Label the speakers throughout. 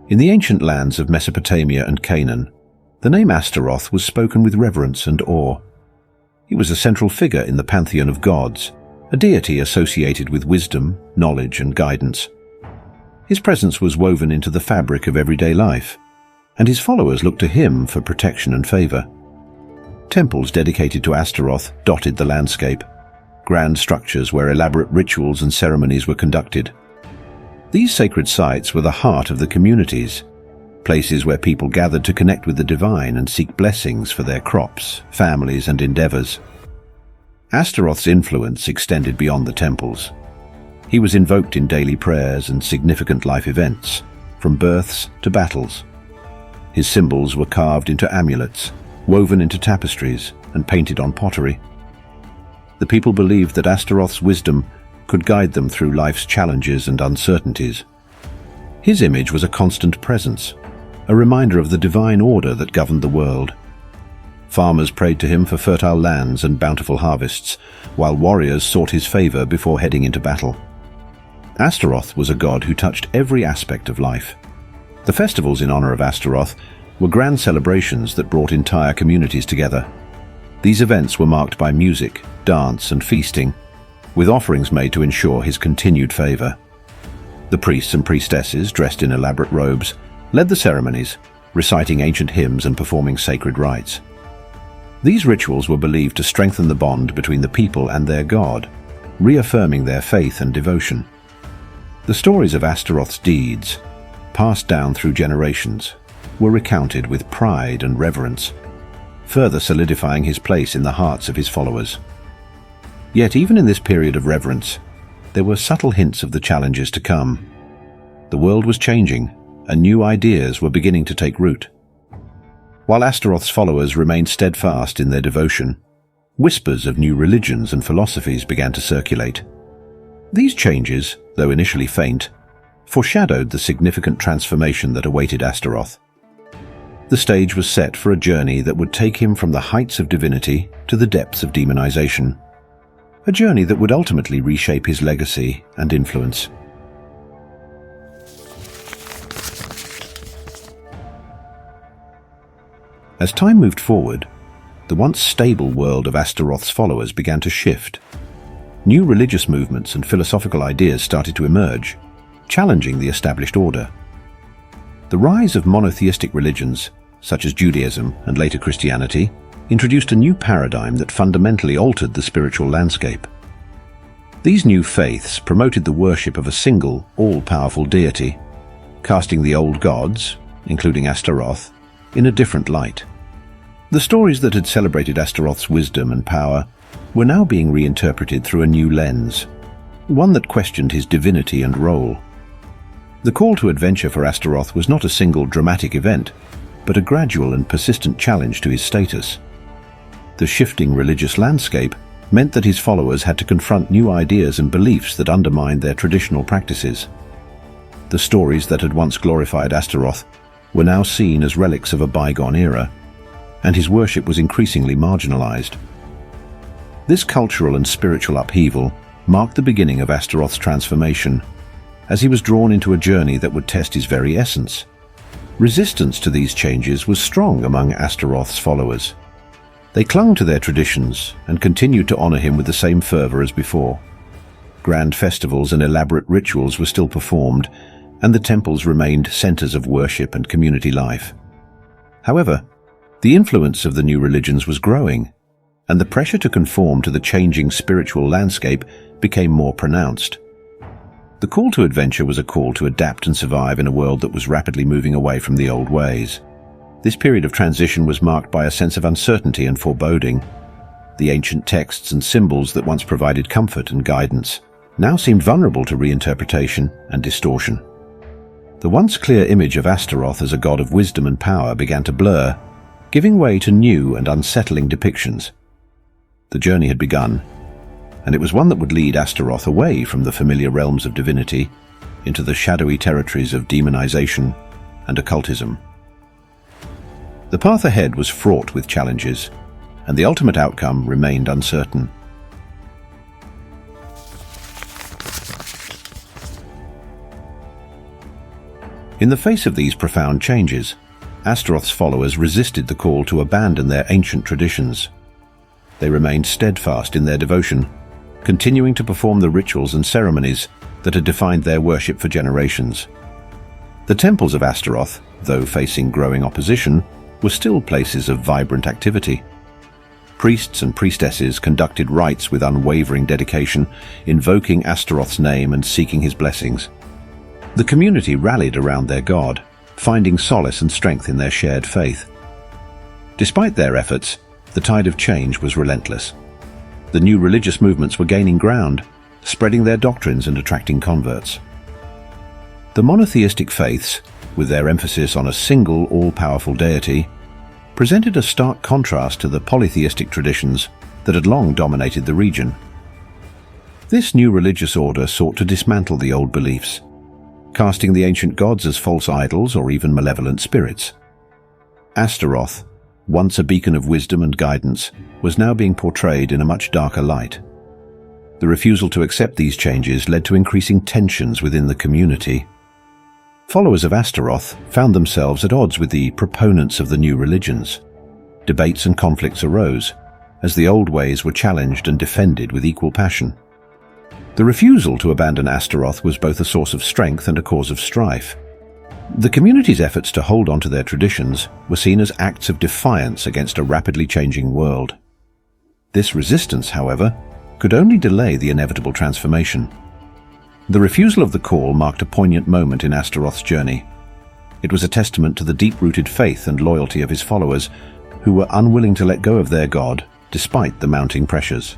Speaker 1: In the ancient lands of Mesopotamia and Canaan, the name Astaroth was spoken with reverence and awe. He was a central figure in the pantheon of gods, a deity associated with wisdom, knowledge, and guidance. His presence was woven into the fabric of everyday life, and his followers looked to him for protection and favor. Temples dedicated to Astaroth dotted the landscape, grand structures where elaborate rituals and ceremonies were conducted. These sacred sites were the heart of the communities, places where people gathered to connect with the divine and seek blessings for their crops, families, and endeavors. Astaroth's influence extended beyond the temples. He was invoked in daily prayers and significant life events, from births to battles. His symbols were carved into amulets, woven into tapestries, and painted on pottery. The people believed that Astaroth's wisdom could guide them through life's challenges and uncertainties. His image was a constant presence, a reminder of the divine order that governed the world. Farmers prayed to him for fertile lands and bountiful harvests, while warriors sought his favor before heading into battle. Astaroth was a god who touched every aspect of life. The festivals in honor of Astaroth were grand celebrations that brought entire communities together. These events were marked by music, dance, and feasting, with offerings made to ensure his continued favor. The priests and priestesses, dressed in elaborate robes, led the ceremonies, reciting ancient hymns and performing sacred rites. These rituals were believed to strengthen the bond between the people and their god, reaffirming their faith and devotion. The stories of Astaroth's deeds, passed down through generations, were recounted with pride and reverence, further solidifying his place in the hearts of his followers. Yet even in this period of reverence, there were subtle hints of the challenges to come. The world was changing, and new ideas were beginning to take root. While Astaroth's followers remained steadfast in their devotion, whispers of new religions and philosophies began to circulate. These changes, though initially faint, foreshadowed the significant transformation that awaited Astaroth. The stage was set for a journey that would take him from the heights of divinity to the depths of demonization, a journey that would ultimately reshape his legacy and influence. As time moved forward, the once stable world of Astaroth's followers began to shift. New religious movements and philosophical ideas started to emerge, challenging the established order. The rise of monotheistic religions, such as Judaism and later Christianity, introduced a new paradigm that fundamentally altered the spiritual landscape. These new faiths promoted the worship of a single, all-powerful deity, casting the old gods, including Astaroth, in a different light. The stories that had celebrated Astaroth's wisdom and power were now being reinterpreted through a new lens, one that questioned his divinity and role. The call to adventure for Astaroth was not a single dramatic event, but a gradual and persistent challenge to his status. The shifting religious landscape meant that his followers had to confront new ideas and beliefs that undermined their traditional practices. The stories that had once glorified Astaroth were now seen as relics of a bygone era, and his worship was increasingly marginalized. This cultural and spiritual upheaval marked the beginning of Astaroth's transformation, as he was drawn into a journey that would test his very essence. Resistance to these changes was strong among Astaroth's followers. They clung to their traditions and continued to honor him with the same fervor as before. Grand festivals and elaborate rituals were still performed, and the temples remained centers of worship and community life. However, the influence of the new religions was growing, and the pressure to conform to the changing spiritual landscape became more pronounced. The call to adventure was a call to adapt and survive in a world that was rapidly moving away from the old ways. This period of transition was marked by a sense of uncertainty and foreboding. The ancient texts and symbols that once provided comfort and guidance now seemed vulnerable to reinterpretation and distortion. The once clear image of Astaroth as a god of wisdom and power began to blur, giving way to new and unsettling depictions. The journey had begun, and it was one that would lead Astaroth away from the familiar realms of divinity into the shadowy territories of demonization and occultism. The path ahead was fraught with challenges, and the ultimate outcome remained uncertain. In the face of these profound changes, Astaroth's followers resisted the call to abandon their ancient traditions. They remained steadfast in their devotion, continuing to perform the rituals and ceremonies that had defined their worship for generations. The temples of Astaroth, though facing growing opposition, were still places of vibrant activity. Priests and priestesses conducted rites with unwavering dedication, invoking Astaroth's name and seeking his blessings. The community rallied around their god, finding solace and strength in their shared faith. Despite their efforts, the tide of change was relentless. The new religious movements were gaining ground, spreading their doctrines and attracting converts. The monotheistic faiths, with their emphasis on a single all-powerful deity, presented a stark contrast to the polytheistic traditions that had long dominated the region. This new religious order sought to dismantle the old beliefs, casting the ancient gods as false idols or even malevolent spirits. Astaroth, once a beacon of wisdom and guidance, was now being portrayed in a much darker light. The refusal to accept these changes led to increasing tensions within the community. Followers of Astaroth found themselves at odds with the proponents of the new religions. Debates and conflicts arose, as the old ways were challenged and defended with equal passion. The refusal to abandon Astaroth was both a source of strength and a cause of strife. The community's efforts to hold on to their traditions were seen as acts of defiance against a rapidly changing world. This resistance, however, could only delay the inevitable transformation. The refusal of the call marked a poignant moment in Astaroth's journey. It was a testament to the deep-rooted faith and loyalty of his followers, who were unwilling to let go of their god despite the mounting pressures.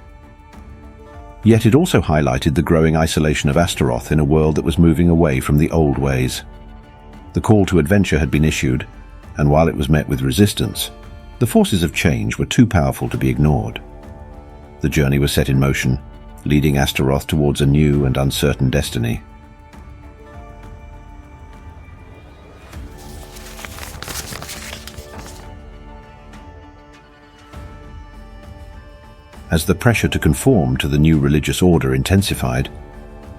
Speaker 1: Yet it also highlighted the growing isolation of Astaroth in a world that was moving away from the old ways. The call to adventure had been issued, and while it was met with resistance, the forces of change were too powerful to be ignored. The journey was set in motion, leading Astaroth towards a new and uncertain destiny. As the pressure to conform to the new religious order intensified,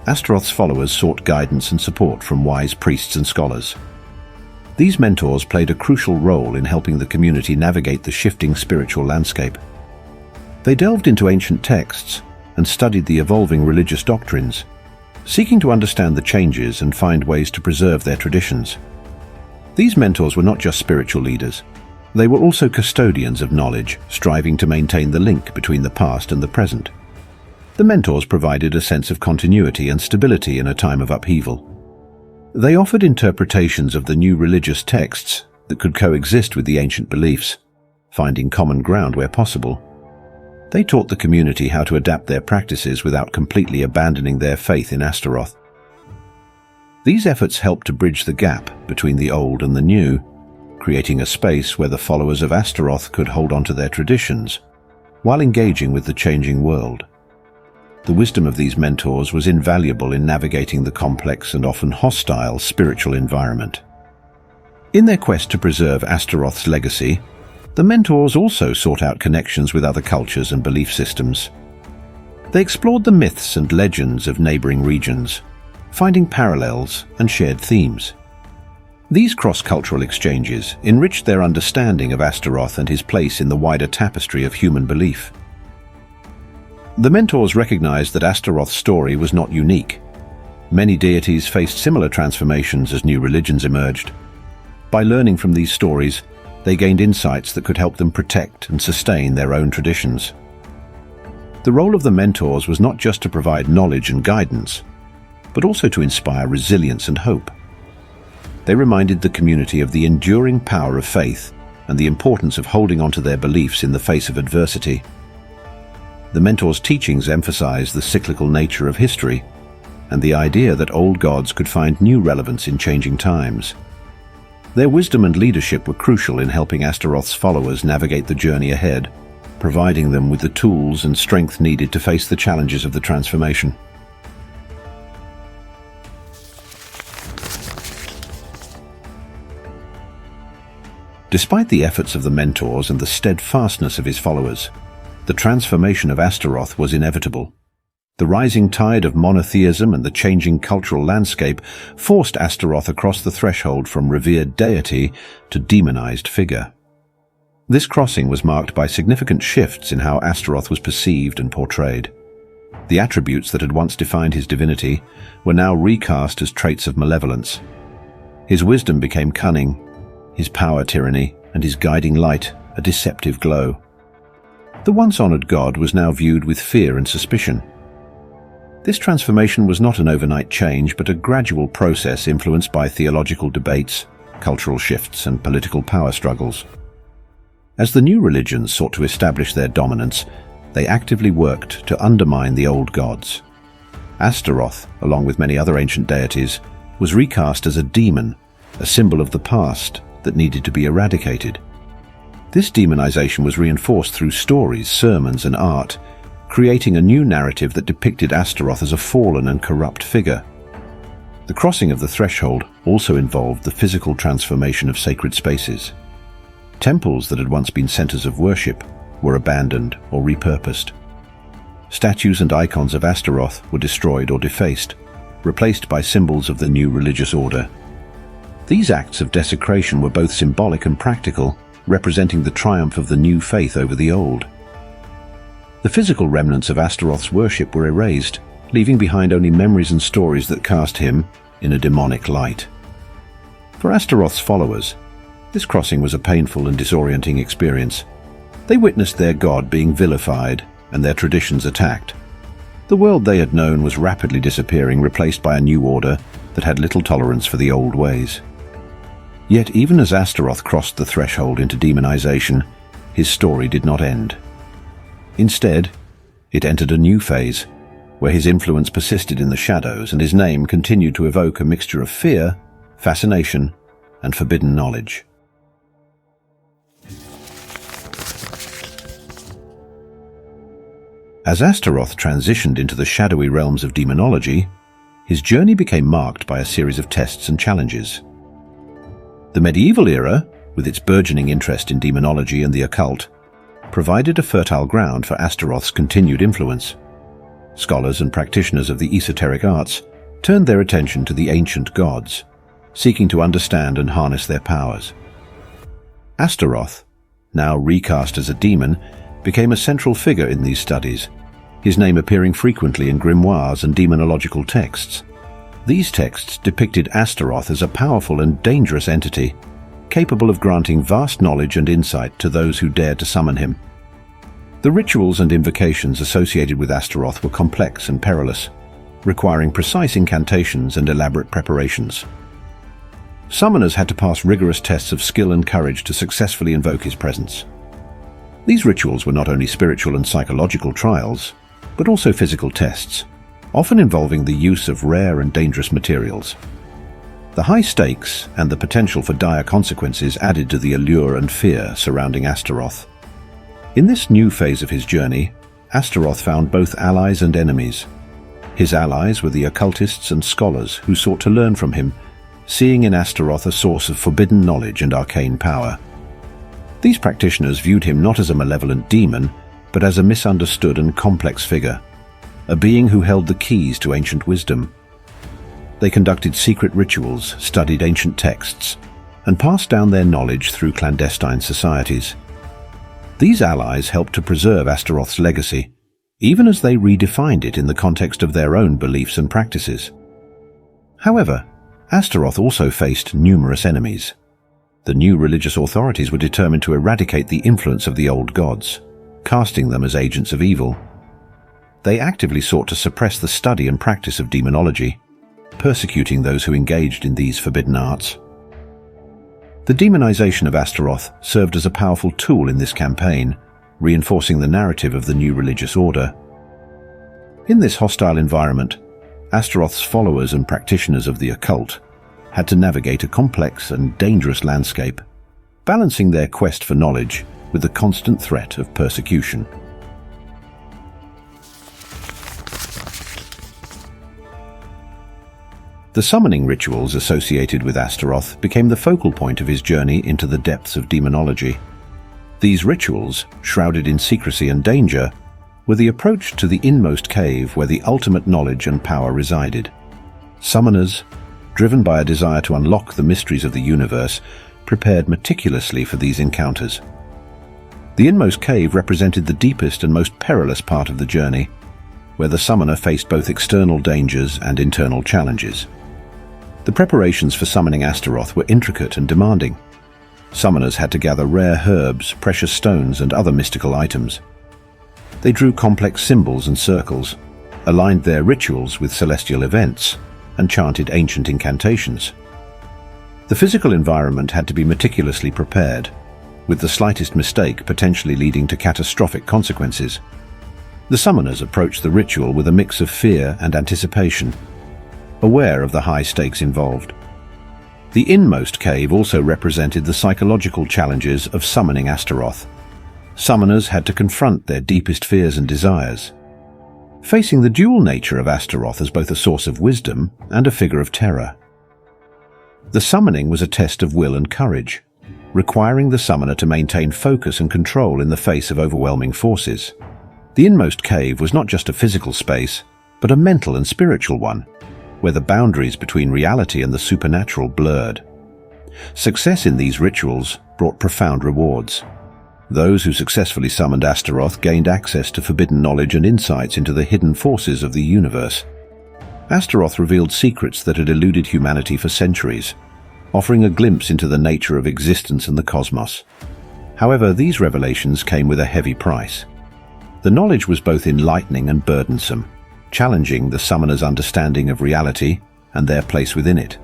Speaker 1: Astaroth's followers sought guidance and support from wise priests and scholars. These mentors played a crucial role in helping the community navigate the shifting spiritual landscape. They delved into ancient texts and studied the evolving religious doctrines, seeking to understand the changes and find ways to preserve their traditions. These mentors were not just spiritual leaders. They were also custodians of knowledge, striving to maintain the link between the past and the present. The mentors provided a sense of continuity and stability in a time of upheaval. They offered interpretations of the new religious texts that could coexist with the ancient beliefs, finding common ground where possible. They taught the community how to adapt their practices without completely abandoning their faith in Astaroth. These efforts helped to bridge the gap between the old and the new, creating a space where the followers of Astaroth could hold on to their traditions while engaging with the changing world. The wisdom of these mentors was invaluable in navigating the complex and often hostile spiritual environment. In their quest to preserve Astaroth's legacy, the mentors also sought out connections with other cultures and belief systems. They explored the myths and legends of neighboring regions, finding parallels and shared themes. These cross-cultural exchanges enriched their understanding of Astaroth and his place in the wider tapestry of human belief. The mentors recognized that Astaroth's story was not unique. Many deities faced similar transformations as new religions emerged. By learning from these stories, they gained insights that could help them protect and sustain their own traditions. The role of the mentors was not just to provide knowledge and guidance, but also to inspire resilience and hope. They reminded the community of the enduring power of faith and the importance of holding on to their beliefs in the face of adversity. The mentors' teachings emphasized the cyclical nature of history and the idea that old gods could find new relevance in changing times. Their wisdom and leadership were crucial in helping Astaroth's followers navigate the journey ahead, providing them with the tools and strength needed to face the challenges of the transformation. Despite the efforts of the mentors and the steadfastness of his followers, the transformation of Astaroth was inevitable. The rising tide of monotheism and the changing cultural landscape forced Astaroth across the threshold from revered deity to demonized figure. This crossing was marked by significant shifts in how Astaroth was perceived and portrayed. The attributes that had once defined his divinity were now recast as traits of malevolence. His wisdom became cunning, his power tyranny, and his guiding light a deceptive glow. The once-honored god was now viewed with fear and suspicion. This transformation was not an overnight change, but a gradual process influenced by theological debates, cultural shifts, and political power struggles. As the new religions sought to establish their dominance, they actively worked to undermine the old gods. Astaroth, along with many other ancient deities, was recast as a demon, a symbol of the past that needed to be eradicated. This demonization was reinforced through stories, sermons, and art, creating a new narrative that depicted Astaroth as a fallen and corrupt figure. The crossing of the threshold also involved the physical transformation of sacred spaces. Temples that had once been centers of worship were abandoned or repurposed. Statues and icons of Astaroth were destroyed or defaced, replaced by symbols of the new religious order. These acts of desecration were both symbolic and practical, representing the triumph of the new faith over the old. The physical remnants of Astaroth's worship were erased, leaving behind only memories and stories that cast him in a demonic light. For Astaroth's followers, this crossing was a painful and disorienting experience. They witnessed their god being vilified and their traditions attacked. The world they had known was rapidly disappearing, replaced by a new order that had little tolerance for the old ways. Yet even as Astaroth crossed the threshold into demonization, his story did not end. Instead, it entered a new phase, where his influence persisted in the shadows and his name continued to evoke a mixture of fear, fascination, and forbidden knowledge. As Astaroth transitioned into the shadowy realms of demonology, his journey became marked by a series of tests and challenges. The medieval era, with its burgeoning interest in demonology and the occult, provided a fertile ground for Astaroth's continued influence. Scholars and practitioners of the esoteric arts turned their attention to the ancient gods, seeking to understand and harness their powers. Astaroth, now recast as a demon, became a central figure in these studies, his name appearing frequently in grimoires and demonological texts. These texts depicted Astaroth as a powerful and dangerous entity, capable of granting vast knowledge and insight to those who dared to summon him. The rituals and invocations associated with Astaroth were complex and perilous, requiring precise incantations and elaborate preparations. Summoners had to pass rigorous tests of skill and courage to successfully invoke his presence. These rituals were not only spiritual and psychological trials, but also physical tests, often involving the use of rare and dangerous materials. The high stakes and the potential for dire consequences added to the allure and fear surrounding Astaroth. In this new phase of his journey, Astaroth found both allies and enemies. His allies were the occultists and scholars who sought to learn from him, seeing in Astaroth a source of forbidden knowledge and arcane power. These practitioners viewed him not as a malevolent demon, but as a misunderstood and complex figure, a being who held the keys to ancient wisdom. They conducted secret rituals, studied ancient texts, and passed down their knowledge through clandestine societies. These allies helped to preserve Astaroth's legacy, even as they redefined it in the context of their own beliefs and practices. However, Astaroth also faced numerous enemies. The new religious authorities were determined to eradicate the influence of the old gods, casting them as agents of evil. They actively sought to suppress the study and practice of demonology, persecuting those who engaged in these forbidden arts. The demonization of Astaroth served as a powerful tool in this campaign, reinforcing the narrative of the new religious order. In this hostile environment, Astaroth's followers and practitioners of the occult had to navigate a complex and dangerous landscape, balancing their quest for knowledge with the constant threat of persecution. The summoning rituals associated with Astaroth became the focal point of his journey into the depths of demonology. These rituals, shrouded in secrecy and danger, were the approach to the inmost cave where the ultimate knowledge and power resided. Summoners, driven by a desire to unlock the mysteries of the universe, prepared meticulously for these encounters. The inmost cave represented the deepest and most perilous part of the journey, where the summoner faced both external dangers and internal challenges. The preparations for summoning Astaroth were intricate and demanding. Summoners had to gather rare herbs, precious stones, and other mystical items. They drew complex symbols and circles, aligned their rituals with celestial events, and chanted ancient incantations. The physical environment had to be meticulously prepared, with the slightest mistake potentially leading to catastrophic consequences. The summoners approached the ritual with a mix of fear and anticipation, aware of the high stakes involved. The inmost cave also represented the psychological challenges of summoning Astaroth. Summoners had to confront their deepest fears and desires, facing the dual nature of Astaroth as both a source of wisdom and a figure of terror. The summoning was a test of will and courage, requiring the summoner to maintain focus and control in the face of overwhelming forces. The inmost cave was not just a physical space, but a mental and spiritual one, where the boundaries between reality and the supernatural blurred. Success in these rituals brought profound rewards. Those who successfully summoned Astaroth gained access to forbidden knowledge and insights into the hidden forces of the universe. Astaroth revealed secrets that had eluded humanity for centuries, offering a glimpse into the nature of existence and the cosmos. However, these revelations came with a heavy price. The knowledge was both enlightening and burdensome, challenging the summoner's understanding of reality and their place within it.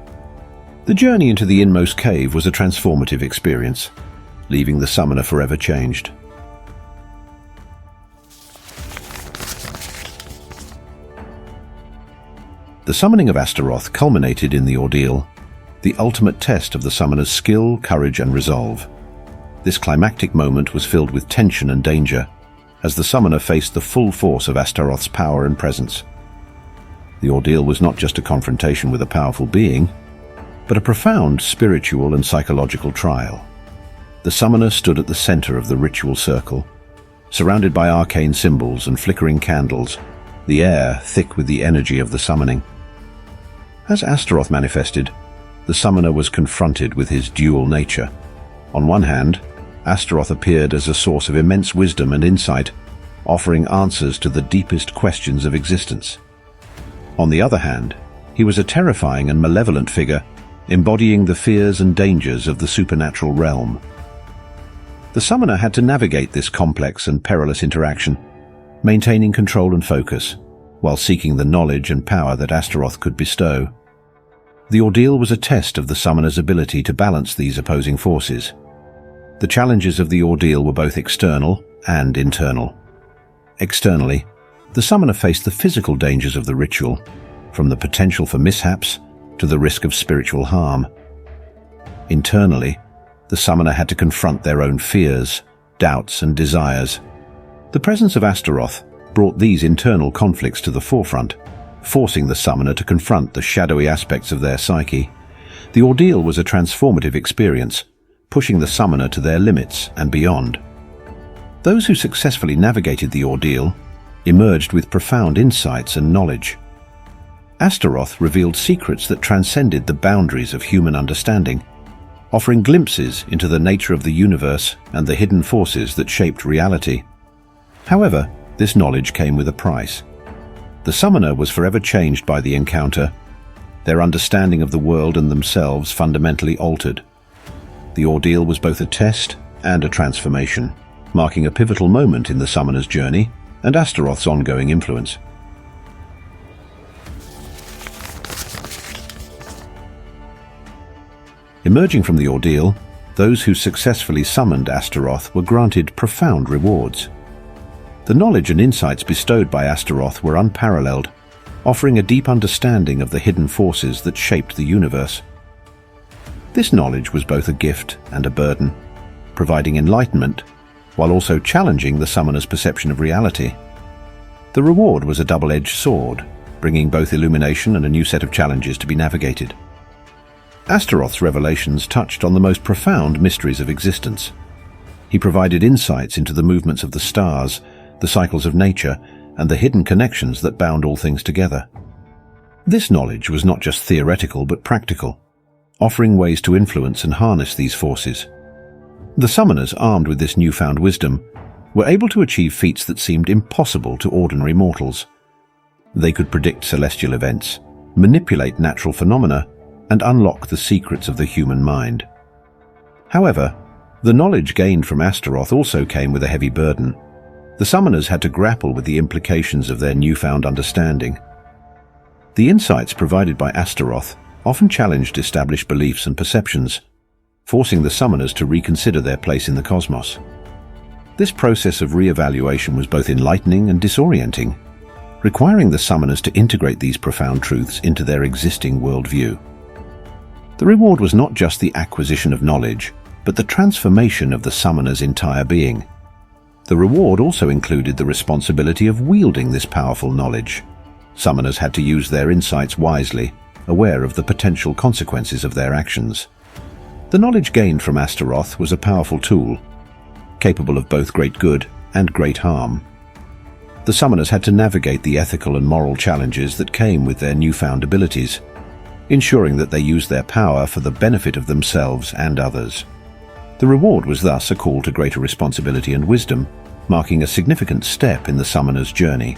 Speaker 1: The journey into the inmost cave was a transformative experience, leaving the summoner forever changed. The summoning of Astaroth culminated in the ordeal, the ultimate test of the summoner's skill, courage, and resolve. This climactic moment was filled with tension and danger, as the summoner faced the full force of Astaroth's power and presence. The ordeal was not just a confrontation with a powerful being, but a profound spiritual and psychological trial. The summoner stood at the center of the ritual circle, surrounded by arcane symbols and flickering candles, the air thick with the energy of the summoning. As Astaroth manifested, the summoner was confronted with his dual nature. On one hand, Astaroth appeared as a source of immense wisdom and insight, offering answers to the deepest questions of existence. On the other hand, he was a terrifying and malevolent figure, embodying the fears and dangers of the supernatural realm. The summoner had to navigate this complex and perilous interaction, maintaining control and focus, while seeking the knowledge and power that Astaroth could bestow. The ordeal was a test of the summoner's ability to balance these opposing forces. The challenges of the ordeal were both external and internal. Externally, the summoner faced the physical dangers of the ritual, from the potential for mishaps to the risk of spiritual harm. Internally, the summoner had to confront their own fears, doubts, and desires. The presence of Astaroth brought these internal conflicts to the forefront, forcing the summoner to confront the shadowy aspects of their psyche. The ordeal was a transformative experience, pushing the summoner to their limits and beyond. Those who successfully navigated the ordeal emerged with profound insights and knowledge. Astaroth revealed secrets that transcended the boundaries of human understanding, offering glimpses into the nature of the universe and the hidden forces that shaped reality. However, this knowledge came with a price. The summoner was forever changed by the encounter, their understanding of the world and themselves fundamentally altered. The ordeal was both a test and a transformation, marking a pivotal moment in the summoner's journey and Astaroth's ongoing influence. Emerging from the ordeal, those who successfully summoned Astaroth were granted profound rewards. The knowledge and insights bestowed by Astaroth were unparalleled, offering a deep understanding of the hidden forces that shaped the universe. This knowledge was both a gift and a burden, providing enlightenment while also challenging the summoner's perception of reality. The reward was a double-edged sword, bringing both illumination and a new set of challenges to be navigated. Astaroth's revelations touched on the most profound mysteries of existence. He provided insights into the movements of the stars, the cycles of nature, and the hidden connections that bound all things together. This knowledge was not just theoretical but practical, offering ways to influence and harness these forces. The summoners, armed with this newfound wisdom, were able to achieve feats that seemed impossible to ordinary mortals. They could predict celestial events, manipulate natural phenomena, and unlock the secrets of the human mind. However, the knowledge gained from Astaroth also came with a heavy burden. The summoners had to grapple with the implications of their newfound understanding. The insights provided by Astaroth often challenged established beliefs and perceptions, forcing the summoners to reconsider their place in the cosmos. This process of re-evaluation was both enlightening and disorienting, requiring the summoners to integrate these profound truths into their existing worldview. The reward was not just the acquisition of knowledge, but the transformation of the summoner's entire being. The reward also included the responsibility of wielding this powerful knowledge. Summoners had to use their insights wisely, aware of the potential consequences of their actions. The knowledge gained from Astaroth was a powerful tool, capable of both great good and great harm. The summoners had to navigate the ethical and moral challenges that came with their newfound abilities, ensuring that they used their power for the benefit of themselves and others. The reward was thus a call to greater responsibility and wisdom, marking a significant step in the summoner's journey.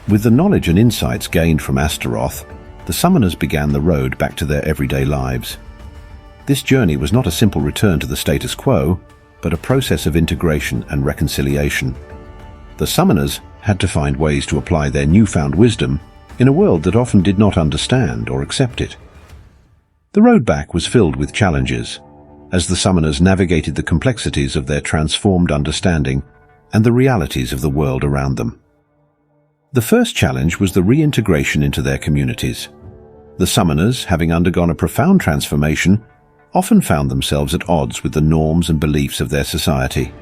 Speaker 1: With the knowledge and insights gained from Astaroth, the summoners began the road back to their everyday lives. This journey was not a simple return to the status quo, but a process of integration and reconciliation. The summoners had to find ways to apply their newfound wisdom in a world that often did not understand or accept it. The road back was filled with challenges, as the summoners navigated the complexities of their transformed understanding and the realities of the world around them. The first challenge was the reintegration into their communities. The summoners, having undergone a profound transformation, often found themselves at odds with the norms and beliefs of their society.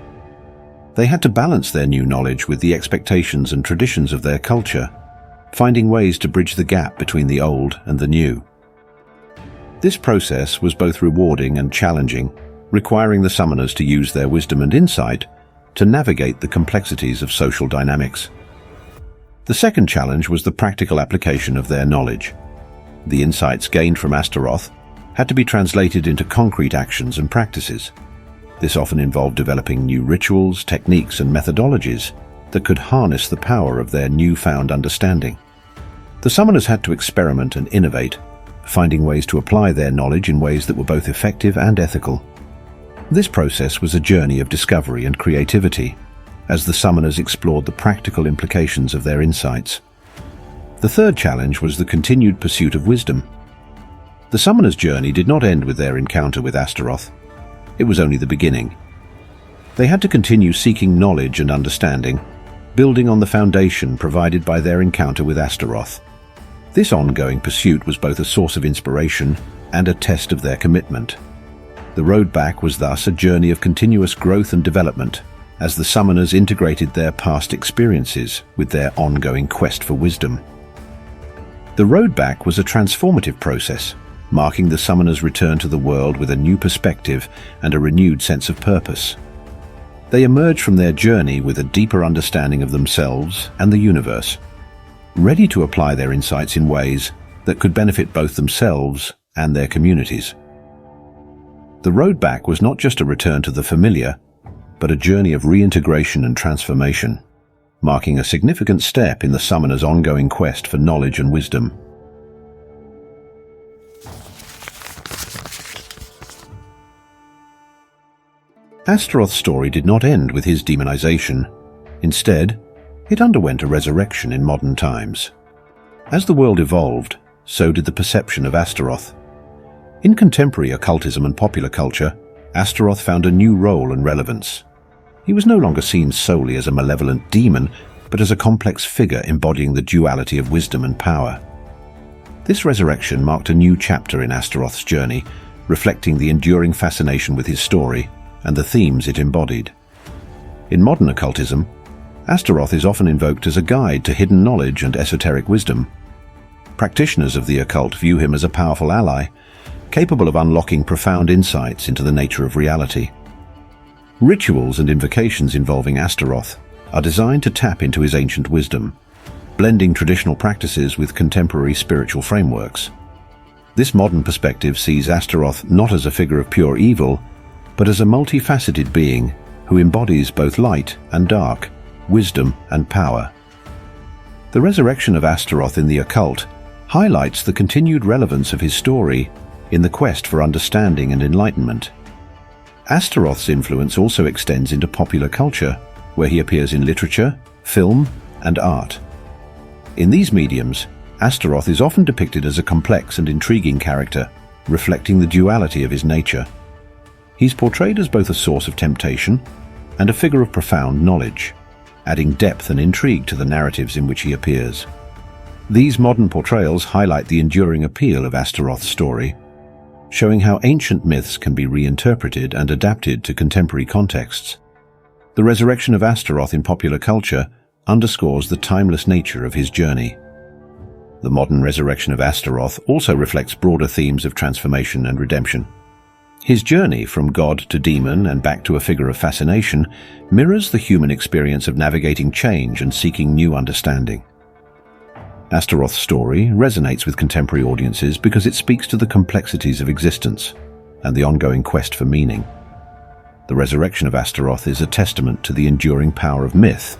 Speaker 1: They had to balance their new knowledge with the expectations and traditions of their culture, finding ways to bridge the gap between the old and the new. This process was both rewarding and challenging, requiring the summoners to use their wisdom and insight to navigate the complexities of social dynamics. The second challenge was the practical application of their knowledge. The insights gained from Astaroth had to be translated into concrete actions and practices. This often involved developing new rituals, techniques, and methodologies that could harness the power of their newfound understanding. The summoners had to experiment and innovate, finding ways to apply their knowledge in ways that were both effective and ethical. This process was a journey of discovery and creativity, as the summoners explored the practical implications of their insights. The third challenge was the continued pursuit of wisdom. The summoners' journey did not end with their encounter with Astaroth. It was only the beginning. They had to continue seeking knowledge and understanding, building on the foundation provided by their encounter with Astaroth. This ongoing pursuit was both a source of inspiration and a test of their commitment. The road back was thus a journey of continuous growth and development, as the summoners integrated their past experiences with their ongoing quest for wisdom. The road back was a transformative process, marking the summoners' return to the world with a new perspective and a renewed sense of purpose. They emerged from their journey with a deeper understanding of themselves and the universe, ready to apply their insights in ways that could benefit both themselves and their communities. The road back was not just a return to the familiar, but a journey of reintegration and transformation, marking a significant step in the summoner's ongoing quest for knowledge and wisdom. Astaroth's story did not end with his demonization. Instead, it underwent a resurrection in modern times. As the world evolved, so did the perception of Astaroth. In contemporary occultism and popular culture, Astaroth found a new role and relevance. He was no longer seen solely as a malevolent demon, but as a complex figure embodying the duality of wisdom and power. This resurrection marked a new chapter in Astaroth's journey, reflecting the enduring fascination with his story and the themes it embodied. In modern occultism, Astaroth is often invoked as a guide to hidden knowledge and esoteric wisdom. Practitioners of the occult view him as a powerful ally, capable of unlocking profound insights into the nature of reality. Rituals and invocations involving Astaroth are designed to tap into his ancient wisdom, blending traditional practices with contemporary spiritual frameworks. This modern perspective sees Astaroth not as a figure of pure evil, but as a multifaceted being who embodies both light and dark, wisdom and power. The resurrection of Astaroth in the occult highlights the continued relevance of his story in the quest for understanding and enlightenment. Astaroth's influence also extends into popular culture, where he appears in literature, film, and art. In these mediums, Astaroth is often depicted as a complex and intriguing character, reflecting the duality of his nature. He's portrayed as both a source of temptation and a figure of profound knowledge, adding depth and intrigue to the narratives in which he appears. These modern portrayals highlight the enduring appeal of Astaroth's story, showing how ancient myths can be reinterpreted and adapted to contemporary contexts. The resurrection of Astaroth in popular culture underscores the timeless nature of his journey. The modern resurrection of Astaroth also reflects broader themes of transformation and redemption. His journey from god to demon and back to a figure of fascination mirrors the human experience of navigating change and seeking new understanding. Astaroth's story resonates with contemporary audiences because it speaks to the complexities of existence and the ongoing quest for meaning. The resurrection of Astaroth is a testament to the enduring power of myth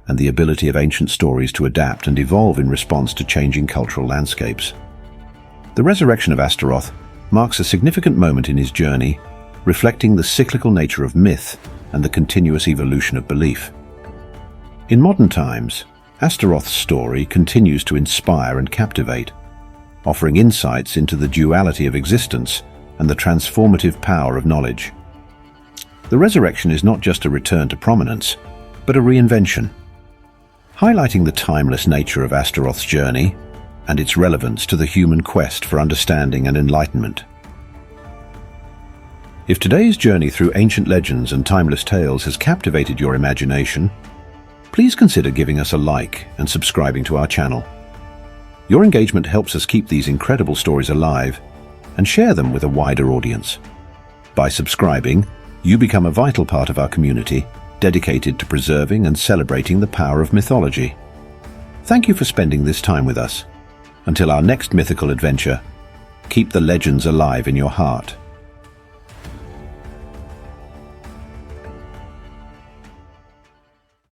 Speaker 1: and the ability of ancient stories to adapt and evolve in response to changing cultural landscapes. The resurrection of Astaroth marks a significant moment in his journey, reflecting the cyclical nature of myth and the continuous evolution of belief. In modern times, Astaroth's story continues to inspire and captivate, offering insights into the duality of existence and the transformative power of knowledge. The resurrection is not just a return to prominence, but a reinvention, highlighting the timeless nature of Astaroth's journey and its relevance to the human quest for understanding and enlightenment. If today's journey through ancient legends and timeless tales has captivated your imagination, please consider giving us a like and subscribing to our channel. Your engagement helps us keep these incredible stories alive and share them with a wider audience. By subscribing, you become a vital part of our community, dedicated to preserving and celebrating the power of mythology. Thank you for spending this time with us. Until our next mythical adventure, keep the legends alive in your heart.